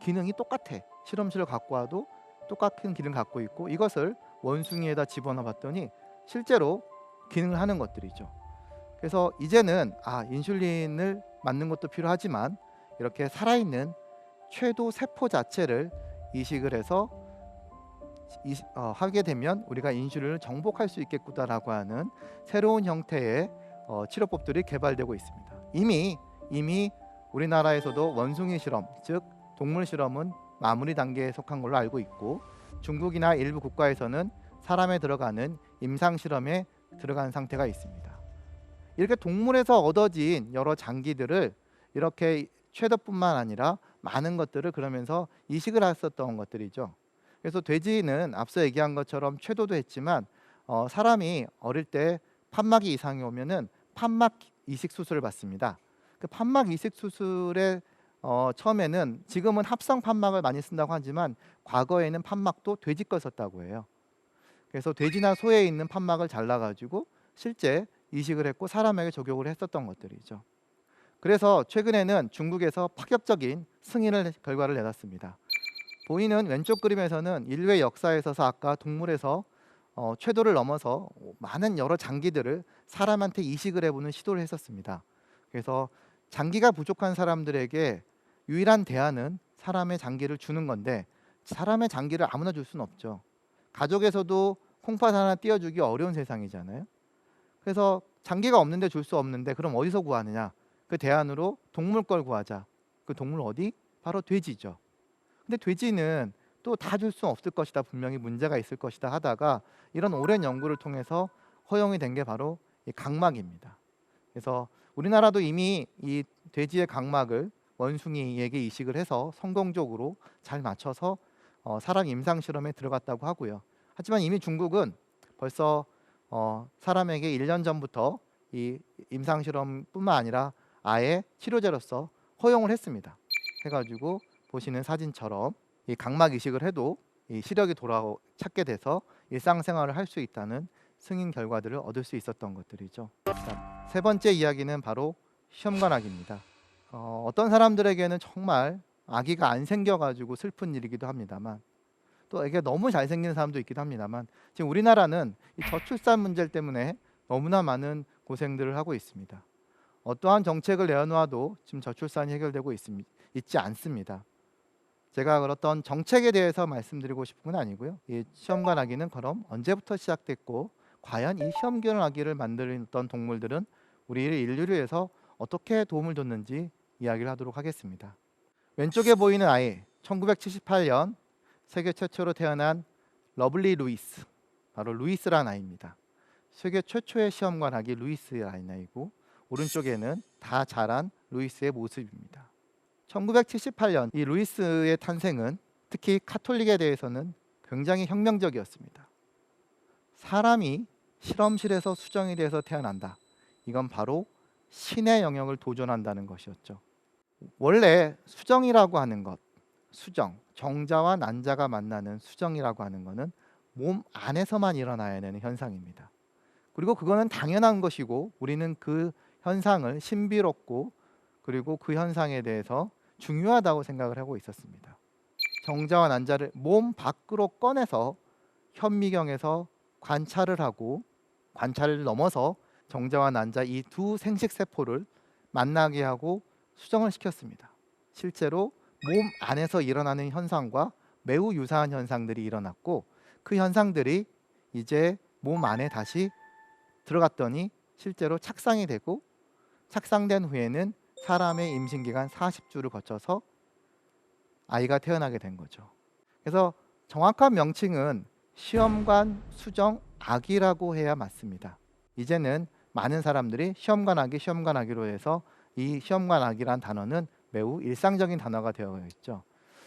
Speaker 1: 기능이 똑같아. 실험실을 갖고 와도 똑같은 기능을 갖고 있고 이것을 원숭이에다 집어넣어 봤더니 실제로 기능을 하는 것들이죠. 그래서 이제는 인슐린을 맞는 것도 필요하지만 이렇게 살아있는 췌도 세포 자체를 이식을 해서 하게 되면 우리가 인슐린을 정복할 수 있겠구나라고 하는 새로운 형태의 치료법들이 개발되고 있습니다. 이미 우리나라에서도 원숭이 실험, 즉 동물 실험은 마무리 단계에 속한 걸로 알고 있고 중국이나 일부 국가에서는 사람에 들어가는 임상 실험에 들어간 상태가 있습니다. 이렇게 동물에서 얻어진 여러 장기들을 이렇게 췌도뿐만 아니라 많은 것들을 그러면서 이식을 했었던 것들이죠. 그래서 돼지는 앞서 얘기한 것처럼 췌도도 했지만 사람이 어릴 때 판막이 이상이 오면은 판막 이식 수술을 받습니다. 그 판막 이식 수술에 처음에는 지금은 합성 판막을 많이 쓴다고 하지만 과거에는 판막도 돼지 걸 썼다고 해요. 그래서 돼지나 소에 있는 판막을 잘라가지고 실제 이식을 했고 사람에게 적용을 했었던 것들이죠. 그래서 최근에는 중국에서 파격적인 승인을 결과를 내놨습니다. 보이는 왼쪽 그림에서는 인류의 역사에 있어서 아까 동물에서 궤도를 넘어서 많은 여러 장기들을 사람한테 이식을 해보는 시도를 했었습니다. 그래서 장기가 부족한 사람들에게 유일한 대안은 사람의 장기를 주는 건데 사람의 장기를 아무나 줄 수는 없죠. 가족에서도 콩팥 하나 띄워주기 어려운 세상이잖아요. 그래서 장기가 없는데 줄 수 없는데 그럼 어디서 구하느냐? 그 대안으로 동물 걸 구하자. 그 동물 어디? 바로 돼지죠. 근데 돼지는 또 다 줄 수 없을 것이다. 분명히 문제가 있을 것이다 하다가 이런 오랜 연구를 통해서 허용이 된 게 바로 이 각막입니다. 그래서 우리나라도 이미 이 돼지의 각막을 원숭이에게 이식을 해서 성공적으로 잘 맞춰서 사람 임상 실험에 들어갔다고 하고요. 하지만 이미 중국은 벌써 사람에게 1년 전부터 이 임상 실험뿐만 아니라 아예 치료제로서 허용을 했습니다. 해가지고 보시는 사진처럼 이 각막 이식을 해도 이 시력이 찾게 돼서 일상생활을 할 수 있다는 승인 결과들을 얻을 수 있었던 것들이죠. 자, 세 번째 이야기는 바로 시험관악입니다. 어떤 사람들에게는 정말 아기가 안 생겨가지고 슬픈 일이기도 합니다만 또 이게 너무 잘생긴 사람도 있기도 합니다만 지금 우리나라는 이 저출산 문제 때문에 너무나 많은 고생들을 하고 있습니다. 어떠한 정책을 내놓아도 지금 저출산이 해결되고 있지 않습니다. 제가 어떤 정책에 대해서 말씀드리고 싶은 건 아니고요. 이 시험관 아기는 그럼 언제부터 시작됐고 과연 이 시험관 아기를 만들었던 동물들은 우리 인류를 위해서 어떻게 도움을 줬는지 이야기를 하도록 하겠습니다. 왼쪽에 보이는 아이 1978년 세계 최초로 태어난 러블리 루이스, 바로 루이스라는 아이입니다. 세계 최초의 시험관 아기 루이스라는 아이고 오른쪽에는 다 자란 루이스의 모습입니다. 1978년 이 루이스의 탄생은 특히 카톨릭에 대해서는 굉장히 혁명적이었습니다. 사람이 실험실에서 수정이 돼서 태어난다. 이건 바로 신의 영역을 도전한다는 것이었죠. 원래 수정이라고 하는 것, 수정, 정자와 난자가 만나는 수정이라고 하는 것은 몸 안에서만 일어나야 되는 현상입니다. 그리고 그거는 당연한 것이고 우리는 그 현상을 신비롭고 그리고 그 현상에 대해서 중요하다고 생각을 하고 있었습니다. 정자와 난자를 몸 밖으로 꺼내서 현미경에서 관찰을 하고 관찰을 넘어서 정자와 난자 이 두 생식 세포를 만나게 하고 수정을 시켰습니다. 실제로 몸 안에서 일어나는 현상과 매우 유사한 현상들이 일어났고 그 현상들이 이제 몸 안에 다시 들어갔더니 실제로 착상이 되고 착상된 후에는 사람의 임신기간 40주를 거쳐서 아이가 태어나게 된 거죠. 그래서 정확한 명칭은 시험관 수정 아기라고 해야 맞습니다. 이제는 많은 사람들이 시험관 아기, 시험관 아기로 해서 이 시험관 아기란 단어는 매우 일상적인 단어가 되어 있죠.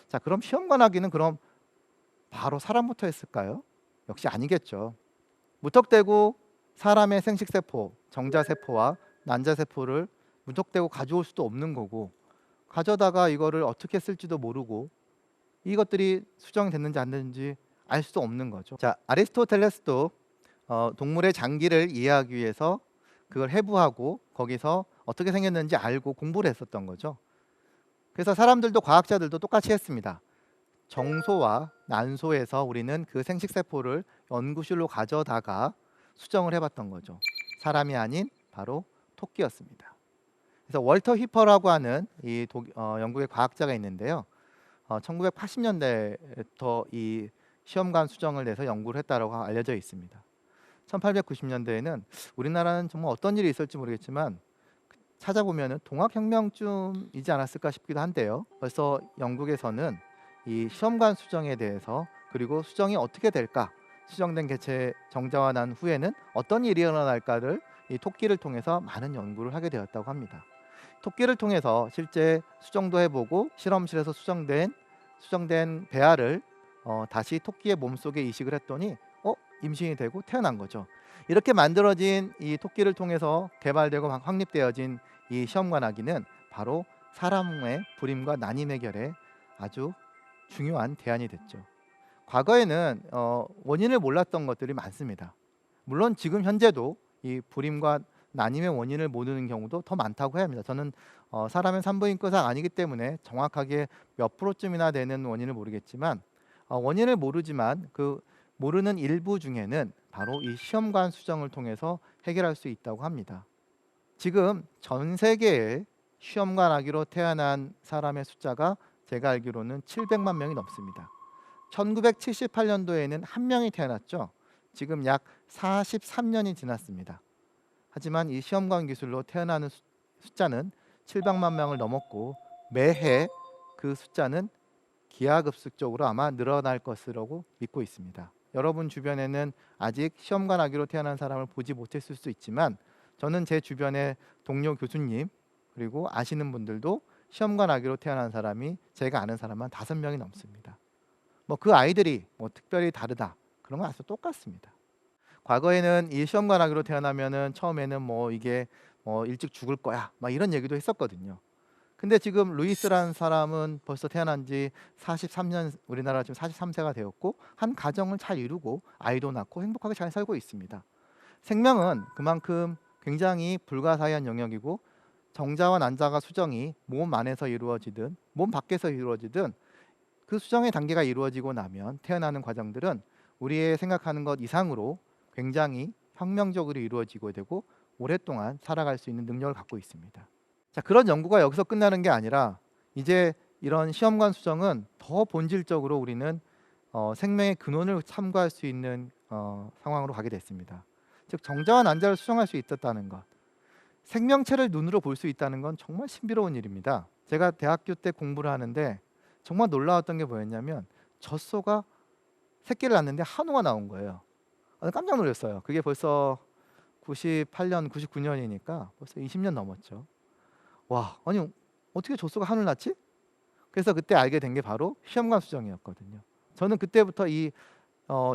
Speaker 1: 자, 그럼 시험관 아기는 그럼 바로 사람부터 했을까요? 역시 아니겠죠. 무턱대고 사람의 생식세포, 정자세포와 난자세포를 무턱대고 가져올 수도 없는 거고 가져다가 이거를 어떻게 쓸지도 모르고 이것들이 수정됐는지 안 됐는지 알 수도 없는 거죠. 자, 아리스토텔레스도 동물의 장기를 이해하기 위해서 그걸 해부하고 거기서 어떻게 생겼는지 알고 공부를 했었던 거죠. 그래서 사람들도 과학자들도 똑같이 했습니다. 정소와 난소에서 우리는 그 생식세포를 연구실로 가져다가 수정을 해봤던 거죠. 사람이 아닌 바로 토끼였습니다. 그래서 월터 히퍼라고 하는 영국의 과학자가 있는데요. 1980년대부터 이 시험관 수정을 내서 연구를 했다고 알려져 있습니다. 1890년대에는 우리나라는 정말 어떤 일이 있을지 모르겠지만 찾아보면 동학혁명쯤이지 않았을까 싶기도 한데요. 벌써 영국에서는 이 시험관 수정에 대해서 그리고 수정이 어떻게 될까, 수정된 개체 정자와 난 후에는 어떤 일이 일어날까를 이 토끼를 통해서 많은 연구를 하게 되었다고 합니다. 토끼를 통해서 실제 수정도 해보고 실험실에서 수정된 배아를 다시 토끼의 몸속에 이식을 했더니 임신이 되고 태어난 거죠. 이렇게 만들어진 이 토끼를 통해서 개발되고 확립되어진 이 시험관 아기는 바로 사람의 불임과 난임 해결에 아주 중요한 대안이 됐죠. 과거에는 원인을 몰랐던 것들이 많습니다. 물론 지금 현재도 이 불임과 난임의 원인을 모르는 경우도 더 많다고 해야 합니다. 저는 사람의 산부인과 의사가 아니기 때문에 정확하게 몇 프로쯤이나 되는 원인을 모르겠지만 원인을 모르지만 그 모르는 일부 중에는 바로 이 시험관 수정을 통해서 해결할 수 있다고 합니다. 지금 전 세계에 시험관 아기로 태어난 사람의 숫자가 제가 알기로는 700만 명이 넘습니다. 1978년도에는 한 명이 태어났죠. 지금 약 43년이 지났습니다. 하지만 이 시험관 기술로 태어나는 숫자는 700만 명을 넘었고 매해 그 숫자는 기하급수적으로 아마 늘어날 것이라고 믿고 있습니다. 여러분 주변에는 아직 시험관 아기로 태어난 사람을 보지 못했을 수 있지만 저는 제 주변의 동료 교수님 그리고 아시는 분들도 시험관 아기로 태어난 사람이 제가 아는 사람만 5명이 넘습니다. 그 아이들이 특별히 다르다 그런 건 아주 똑같습니다. 과거에는 이 시험관 아기로 태어나면은 처음에는 이게 일찍 죽을 거야 막 이런 얘기도 했었거든요. 근데 지금 루이스라는 사람은 벌써 태어난 지 43년, 우리나라 지금 43세가 되었고 한 가정을 잘 이루고 아이도 낳고 행복하게 잘 살고 있습니다. 생명은 그만큼 굉장히 불가사의한 영역이고 정자와 난자가 수정이 몸 안에서 이루어지든 몸 밖에서 이루어지든 그 수정의 단계가 이루어지고 나면 태어나는 과정들은 우리의 생각하는 것 이상으로 굉장히 혁명적으로 이루어지고 되고 오랫동안 살아갈 수 있는 능력을 갖고 있습니다. 자, 그런 연구가 여기서 끝나는 게 아니라 이제 이런 시험관 수정은 더 본질적으로 우리는 생명의 근원을 참고할 수 있는 상황으로 가게 됐습니다. 즉 정자와 난자를 수정할 수 있었다는 것, 생명체를 눈으로 볼 수 있다는 건 정말 신비로운 일입니다. 제가 대학교 때 공부를 하는데 정말 놀라웠던 게 뭐였냐면 젖소가 새끼를 낳는데 한우가 나온 거예요. 깜짝 놀랐어요. 그게 벌써 98년, 99년이니까 벌써 20년 넘었죠. 와, 아니 어떻게 젖소가 한우를 낳지? 그래서 그때 알게 된 게 바로 시험관 수정이었거든요. 저는 그때부터 이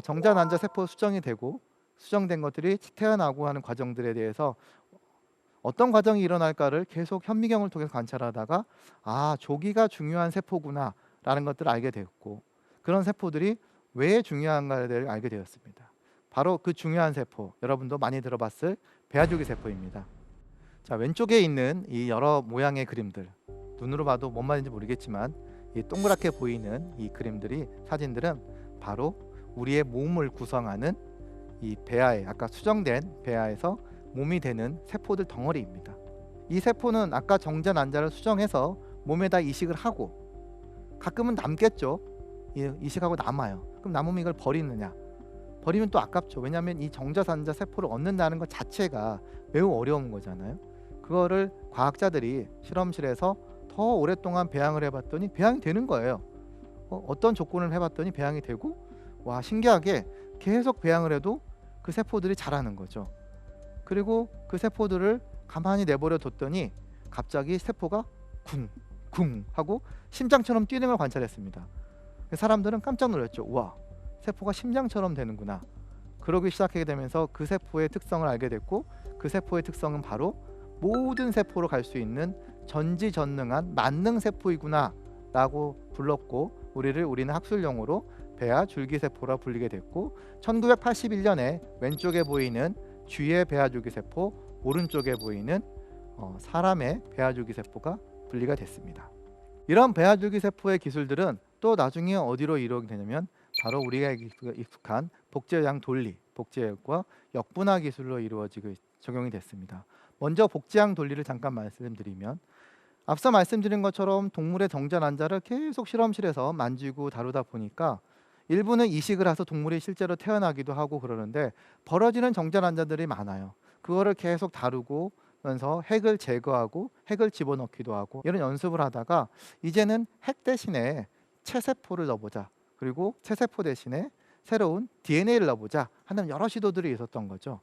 Speaker 1: 정자 난자 세포 수정이 되고 수정된 것들이 태어나고 하는 과정들에 대해서 어떤 과정이 일어날까를 계속 현미경을 통해서 관찰하다가 조기가 중요한 세포구나 라는 것들을 알게 되었고 그런 세포들이 왜 중요한가에 대해 알게 되었습니다. 바로 그 중요한 세포, 여러분도 많이 들어봤을 배아조기 세포입니다. 자, 왼쪽에 있는 이 여러 모양의 그림들, 눈으로 봐도 뭔 말인지 모르겠지만 이 동그랗게 보이는 이 그림들이, 사진들은 바로 우리의 몸을 구성하는 이 배아에, 아까 수정된 배아에서 몸이 되는 세포들 덩어리입니다. 이 세포는 아까 정자 난자를 수정해서 몸에다 이식을 하고 가끔은 남겠죠. 이식하고 남아요. 그럼 남으면 이걸 버리느냐? 버리면 또 아깝죠. 왜냐하면 이 정자 난자 세포를 얻는다는 것 자체가 매우 어려운 거잖아요. 그거를 과학자들이 실험실에서 더 오랫동안 배양을 해봤더니 배양이 되는 거예요. 어떤 조건을 해봤더니 배양이 되고, 와, 신기하게 계속 배양을 해도 그 세포들이 자라는 거죠. 그리고 그 세포들을 가만히 내버려 뒀더니 갑자기 세포가 쿵쿵 하고 심장처럼 뛰는 걸 관찰했습니다. 사람들은 깜짝 놀랐죠. 와, 세포가 심장처럼 되는구나. 그러기 시작하게 되면서 그 세포의 특성을 알게 됐고, 그 세포의 특성은 바로 모든 세포로 갈 수 있는 전지전능한 만능세포이구나 라고 불렀고, 우리는 학술 용어로 배아 줄기세포라 불리게 됐고, 1981년에 왼쪽에 보이는 쥐의 배아줄기세포, 오른쪽에 보이는 사람의 배아줄기세포가 분리가 됐습니다. 이런 배아줄기세포의 기술들은 또 나중에 어디로 이루어지게 되냐면 바로 우리가 익숙한 복제양 돌리, 복제과 역분화 기술로 이루어지고 적용이 됐습니다. 먼저 복제양 돌리를 잠깐 말씀드리면, 앞서 말씀드린 것처럼 동물의 정자 난자를 계속 실험실에서 만지고 다루다 보니까 일부는 이식을 해서 동물이 실제로 태어나기도 하고 그러는데 벌어지는 정자 난자들이 많아요. 그거를 계속 다루면서 핵을 제거하고 핵을 집어넣기도 하고, 이런 연습을 하다가 이제는 핵 대신에 체세포를 넣어보자, 그리고 체세포 대신에 새로운 DNA를 넣어보자 하는 여러 시도들이 있었던 거죠.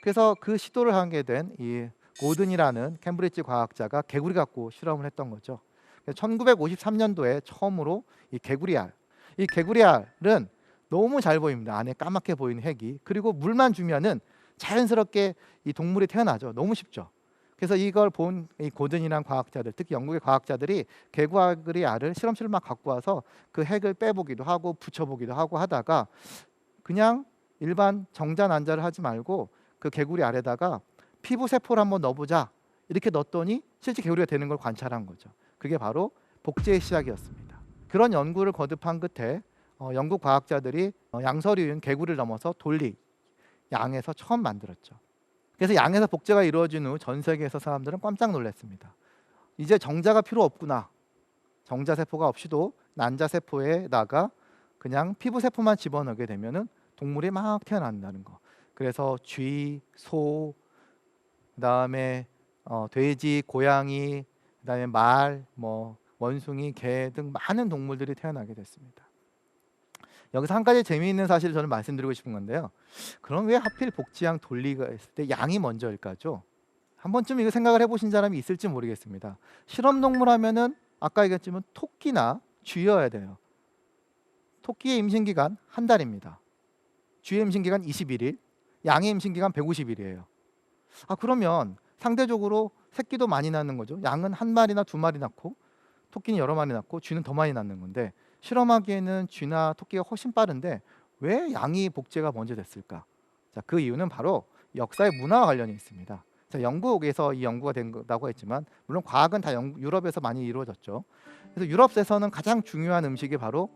Speaker 1: 그래서 그 시도를 하게 된 이 고든이라는 캠브리지 과학자가 개구리 갖고 실험을 했던 거죠. 1953년도에 처음으로 이 개구리알은 너무 잘 보입니다. 안에 까맣게 보이는 핵이. 그리고 물만 주면은 자연스럽게 이 동물이 태어나죠. 너무 쉽죠. 그래서 이걸 본 이 고든이라는 과학자들, 특히 영국의 과학자들이 개구리알을 실험실을 막 갖고 와서 그 핵을 빼보기도 하고 붙여보기도 하고 하다가 그냥 일반 정자 난자를 하지 말고 그 개구리알에다가 피부 세포를 한번 넣어보자, 이렇게 넣었더니 실제 개구리가 되는 걸 관찰한 거죠. 그게 바로 복제의 시작이었습니다. 그런 연구를 거듭한 끝에 영국 과학자들이 양서류인 개구리를 넘어서 돌리, 양에서 처음 만들었죠. 그래서 양에서 복제가 이루어진 후 전 세계에서 사람들은 깜짝 놀랐습니다. 이제 정자가 필요 없구나. 정자 세포가 없이도 난자 세포에다가 그냥 피부 세포만 집어넣게 되면은 동물이 막 태어난다는 거. 그래서 쥐, 소, 그다음에 돼지, 고양이, 그다음에 말, 원숭이, 개 등 많은 동물들이 태어나게 됐습니다. 여기서 한 가지 재미있는 사실을 저는 말씀드리고 싶은 건데요. 그럼 왜 하필 복지양 돌리가 했을 때 양이 먼저일까죠? 한 번쯤 이거 생각을 해보신 사람이 있을지 모르겠습니다. 실험동물 하면은 아까 얘기했지만 토끼나 쥐여야 돼요. 토끼의 임신기간 한 달입니다. 쥐의 임신기간 21일, 양의 임신기간 150일이에요. 그러면 상대적으로 새끼도 많이 낳는 거죠. 양은 한 마리나 두 마리 낳고 토끼는 여러 마리 낳고 쥐는 더 많이 낳는 건데, 실험하기에는 쥐나 토끼가 훨씬 빠른데 왜 양이 복제가 먼저 됐을까? 자, 그 이유는 바로 역사의 문화와 관련이 있습니다. 자, 영국에서 이 연구가 된다고 했지만 물론 과학은 다 유럽에서 많이 이루어졌죠. 그래서 유럽에서는 가장 중요한 음식이 바로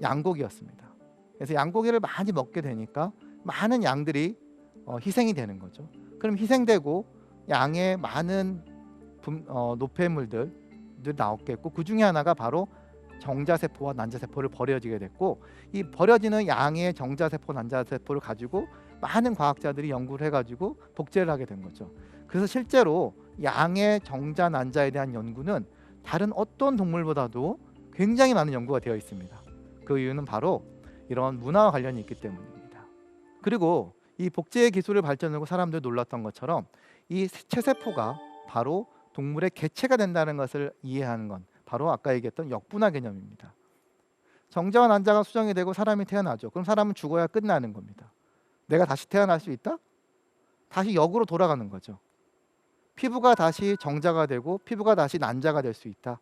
Speaker 1: 양고기였습니다. 그래서 양고기를 많이 먹게 되니까 많은 양들이 희생이 되는 거죠. 그럼 희생되고 양의 많은 노폐물들 나왔겠고, 그 중에 하나가 바로 정자세포와 난자세포를 버려지게 됐고, 이 버려지는 양의 정자세포, 난자세포를 가지고 많은 과학자들이 연구를 해가지고 복제를 하게 된 거죠. 그래서 실제로 양의 정자, 난자에 대한 연구는 다른 어떤 동물보다도 굉장히 많은 연구가 되어 있습니다. 그 이유는 바로 이런 문화와 관련이 있기 때문입니다. 그리고 이 복제의 기술을 발전하고 사람들이 놀랐던 것처럼 이 체세포가 바로 동물의 개체가 된다는 것을 이해하는 건 바로 아까 얘기했던 역분화 개념입니다. 정자와 난자가 수정이 되고 사람이 태어나죠. 그럼 사람은 죽어야 끝나는 겁니다. 내가 다시 태어날 수 있다? 다시 역으로 돌아가는 거죠. 피부가 다시 정자가 되고 피부가 다시 난자가 될 수 있다.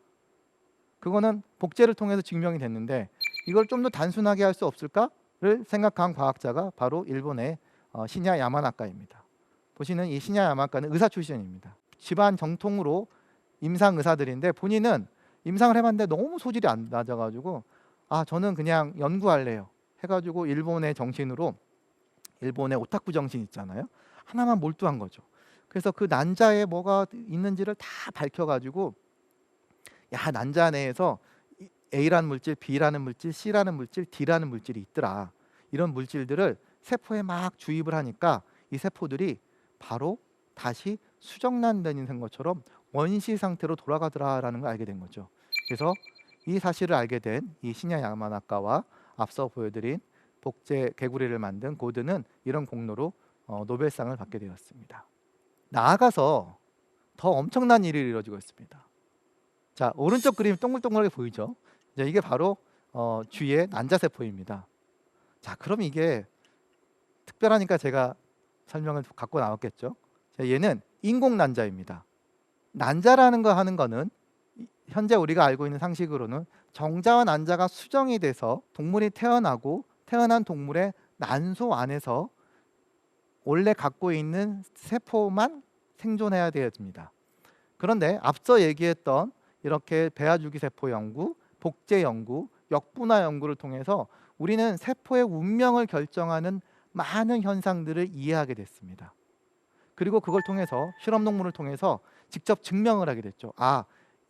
Speaker 1: 그거는 복제를 통해서 증명이 됐는데, 이걸 좀 더 단순하게 할 수 없을까를 생각한 과학자가 바로 일본의 시냐 야마나카입니다. 보시는 이 시냐 야마나카는 의사 출신입니다. 집안 정통으로 임상 의사들인데 본인은 임상을 해봤는데 너무 소질이 안 맞아가지고 저는 그냥 연구할래요 해가지고 일본의 정신으로, 일본의 오타쿠 정신 있잖아요, 하나만 몰두한 거죠. 그래서 그 난자에 뭐가 있는지를 다 밝혀가지고 난자 내에서 A라는 물질, B라는 물질, C라는 물질, D라는 물질이 있더라. 이런 물질들을 세포에 막 주입을 하니까 이 세포들이 바로 다시 수정란된 것처럼 원시 상태로 돌아가더라라는 걸 알게 된 거죠. 그래서 이 사실을 알게 된 이 시냐 야마나카와 앞서 보여드린 복제 개구리를 만든 고드는 이런 공로로 노벨상을 받게 되었습니다. 나아가서 더 엄청난 일이 이루어지고 있습니다. 자, 오른쪽 그림 동글동글하게 보이죠? 이게 바로 쥐의 난자세포입니다. 자, 그럼 이게 특별하니까 제가 설명을 갖고 나왔겠죠. 자, 얘는 인공 난자입니다. 난자라는 거 하는 거는 현재 우리가 알고 있는 상식으로는 정자와 난자가 수정이 돼서 동물이 태어나고 태어난 동물의 난소 안에서 원래 갖고 있는 세포만 생존해야 됩니다. 그런데 앞서 얘기했던 이렇게 배아주기 세포 연구, 복제 연구, 역분화 연구를 통해서 우리는 세포의 운명을 결정하는 많은 현상들을 이해하게 됐습니다. 그리고 그걸 통해서 실험 동물을 통해서 직접 증명을 하게 됐죠.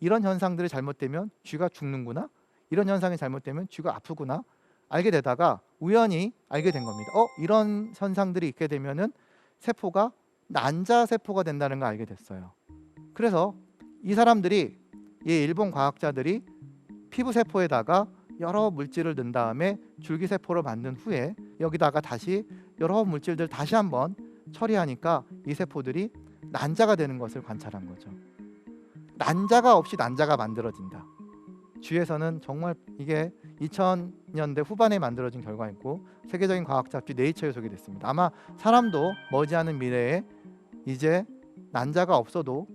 Speaker 1: 이런 현상들이 잘못되면 쥐가 죽는구나, 이런 현상이 잘못되면 쥐가 아프구나 알게 되다가 우연히 알게 된 겁니다. 이런 현상들이 있게 되면은 세포가 난자 세포가 된다는 걸 알게 됐어요. 그래서 이 사람들이, 이 일본 과학자들이 피부 세포에다가 여러 물질을 넣은 다음에 줄기세포를 만든 후에 여기다가 다시 여러 물질들 다시 한번 처리하니까 이 세포들이 난자가 되는 것을 관찰한 거죠. 난자가 없이 난자가 만들어진다. 쥐에서는 정말 이게 2000년대 후반에 만들어진 결과였고 세계적인 과학 잡지 네이처에 소개됐습니다. 아마 사람도 머지않은 미래에 이제 난자가 없어도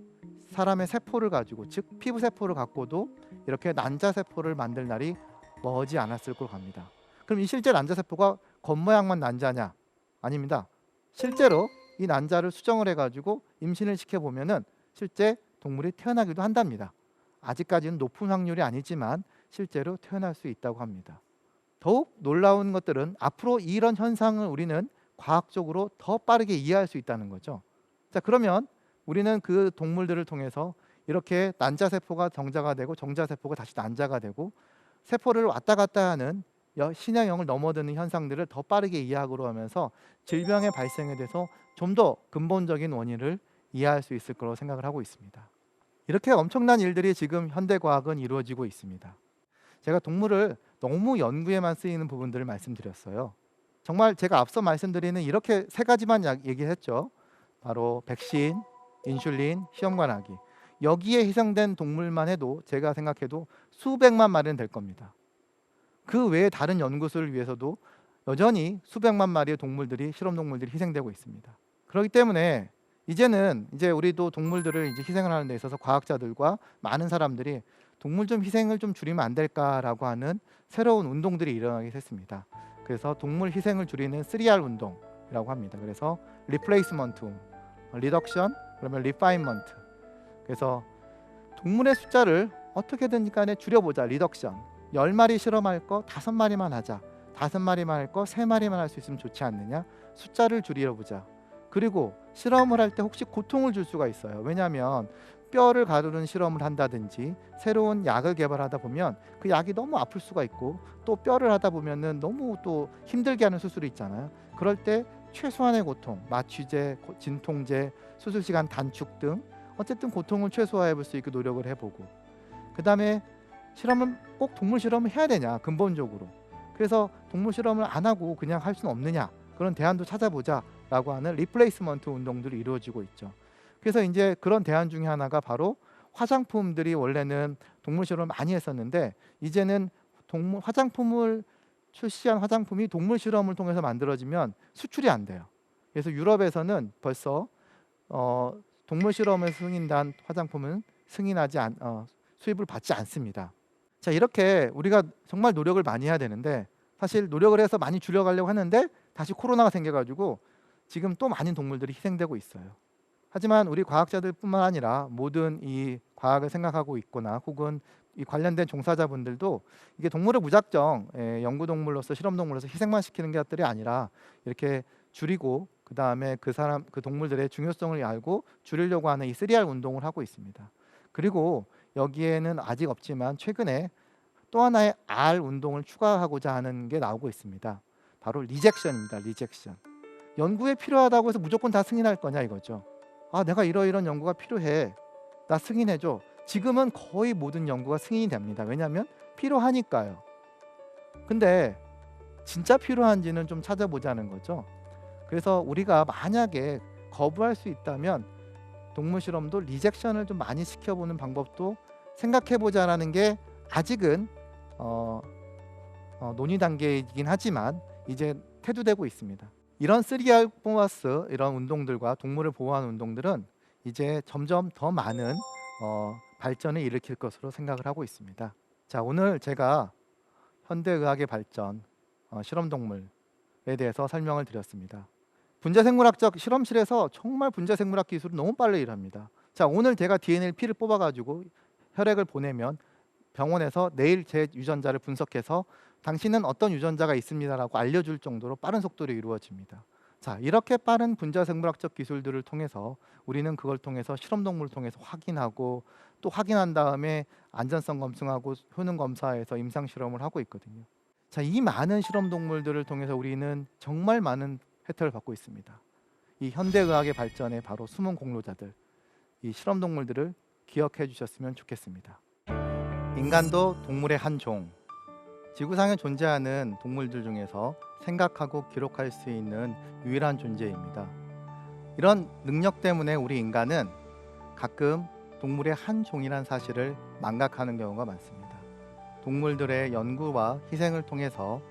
Speaker 1: 사람의 세포를 가지고, 즉 피부 세포를 갖고도 이렇게 난자 세포를 만들 날이 머지 않았을 걸 갑니다. 그럼 이 실제 난자 세포가 겉모양만 난자냐? 아닙니다. 실제로 이 난자를 수정을 해가지고 임신을 시켜보면은 실제 동물이 태어나기도 한답니다. 아직까지는 높은 확률이 아니지만 실제로 태어날 수 있다고 합니다. 더욱 놀라운 것들은 앞으로 이런 현상을 우리는 과학적으로 더 빠르게 이해할 수 있다는 거죠. 자, 그러면 우리는 그 동물들을 통해서 이렇게 난자세포가 정자가 되고 정자세포가 다시 난자가 되고 세포를 왔다 갔다 하는 신양형을 넘어드는 현상들을 더 빠르게 이해하고 하면서 질병의 발생에 대해서 좀 더 근본적인 원인을 이해할 수 있을 거라고 생각을 하고 있습니다. 이렇게 엄청난 일들이 지금 현대과학은 이루어지고 있습니다. 제가 동물을 너무 연구에만 쓰이는 부분들을 말씀드렸어요. 정말 제가 앞서 말씀드리는 이렇게 세 가지만 얘기했죠. 바로 백신, 인슐린, 시험관하기. 여기에 희생된 동물만 해도 제가 생각해도 수백만 마리는 될 겁니다. 그 외에 다른 연구소를 위해서도 여전히 수백만 마리의 동물들이, 실험 동물들이 희생되고 있습니다. 그렇기 때문에 이제는 우리도 동물들을 희생을 하는 데 있어서 과학자들과 많은 사람들이 동물 좀 희생을 좀 줄이면 안 될까라고 하는 새로운 운동들이 일어나게 됐습니다. 그래서 동물 희생을 줄이는 3R 운동이라고 합니다. 그래서 리플레이스먼트, 리덕션, 그러면 리파인먼트. 그래서 동물의 숫자를 어떻게든 간에 줄여보자. 리덕션. 10마리 실험할 거 5마리만 하자. 5마리만 할 거 3마리만 할 수 있으면 좋지 않느냐. 숫자를 줄여보자. 그리고 실험을 할 때 혹시 고통을 줄 수가 있어요. 왜냐하면 뼈를 가르는 실험을 한다든지 새로운 약을 개발하다 보면 그 약이 너무 아플 수가 있고, 또 뼈를 하다 보면은 너무 또 힘들게 하는 수술이 있잖아요. 그럴 때 최소한의 고통, 마취제, 진통제, 수술 시간 단축 등 어쨌든 고통을 최소화해 볼 수 있게 노력을 해보고, 그 다음에 실험은 꼭 동물 실험을 해야 되냐, 근본적으로. 그래서 동물 실험을 안 하고 그냥 할 수는 없느냐, 그런 대안도 찾아보자 라고 하는 리플레이스먼트 운동들이 이루어지고 있죠. 그래서 이제 그런 대안 중에 하나가 바로 화장품들이 원래는 동물 실험을 많이 했었는데 이제는 화장품을 출시한 화장품이 동물 실험을 통해서 만들어지면 수출이 안 돼요. 그래서 유럽에서는 벌써 동물 실험을 승인한 화장품은 수입을 받지 않습니다. 자, 이렇게 우리가 정말 노력을 많이 해야 되는데, 사실 노력을 해서 많이 줄여가려고 하는데 다시 코로나가 생겨가지고 지금 또 많은 동물들이 희생되고 있어요. 하지만 우리 과학자들뿐만 아니라 모든 이 과학을 생각하고 있거나 혹은 이 관련된 종사자분들도 이게 동물을 무작정 연구동물로서 실험동물로서 희생만 시키는 것들이 아니라 이렇게 줄이고 그다음에 그 동물들의 중요성을 알고 줄이려고 하는 이 3R 운동을 하고 있습니다. 그리고 여기에는 아직 없지만 최근에 또 하나의 R 운동을 추가하고자 하는 게 나오고 있습니다. 바로 리젝션입니다. 리젝션. 연구에 필요하다고 해서 무조건 다 승인할 거냐 이거죠. 내가 이러이런 연구가 필요해. 나 승인해줘. 지금은 거의 모든 연구가 승인이 됩니다. 왜냐하면 필요하니까요. 근데 진짜 필요한지는 좀 찾아보자는 거죠. 그래서 우리가 만약에 거부할 수 있다면 동물 실험도 리젝션을 좀 많이 시켜보는 방법도 생각해보자라는 게 아직은 논의 단계이긴 하지만 이제 태도되고 있습니다. 이런 3R 보너스 이런 운동들과 동물을 보호하는 운동들은 이제 점점 더 많은 발전을 일으킬 것으로 생각을 하고 있습니다. 자, 오늘 제가 현대의학의 발전, 실험동물에 대해서 설명을 드렸습니다. 분자생물학적 실험실에서 정말 분자생물학 기술은 너무 빨리 일합니다. 자, 오늘 제가 DNA를 피를 뽑아가지고 혈액을 보내면 병원에서 내일 제 유전자를 분석해서 당신은 어떤 유전자가 있습니다라고 알려줄 정도로 빠른 속도로 이루어집니다. 자, 이렇게 빠른 분자생물학적 기술들을 통해서 우리는 그걸 통해서 실험동물을 통해서 확인하고 또 확인한 다음에 안전성 검증하고 효능 검사해서 임상실험을 하고 있거든요. 자, 이 많은 실험동물들을 통해서 우리는 정말 많은 혜택을 받고 있습니다. 이 현대의학의 발전에 바로 숨은 공로자들, 이 실험동물들을 기억해 주셨으면 좋겠습니다. 인간도 동물의 한 종. 지구상에 존재하는 동물들 중에서 생각하고 기록할 수 있는 유일한 존재입니다. 이런 능력 때문에 우리 인간은 가끔 동물의 한 종이란 사실을 망각하는 경우가 많습니다. 동물들의 연구와 희생을 통해서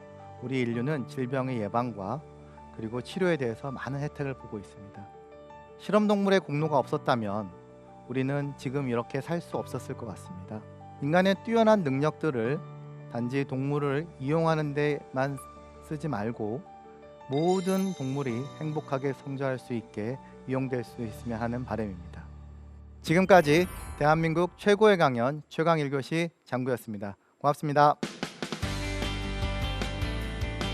Speaker 1: 우리 인류는 질병의 예방과 그리고 치료에 대해서 많은 혜택을 보고 있습니다. 실험동물의 공로가 없었다면 우리는 지금 이렇게 살 수 없었을 것 같습니다. 인간의 뛰어난 능력들을 단지 동물을 이용하는 데만 쓰지 말고 모든 동물이 행복하게 성장할 수 있게 이용될 수 있으면 하는 바람입니다. 지금까지 대한민국 최고의 강연 최강 1교시 장구였습니다. 고맙습니다.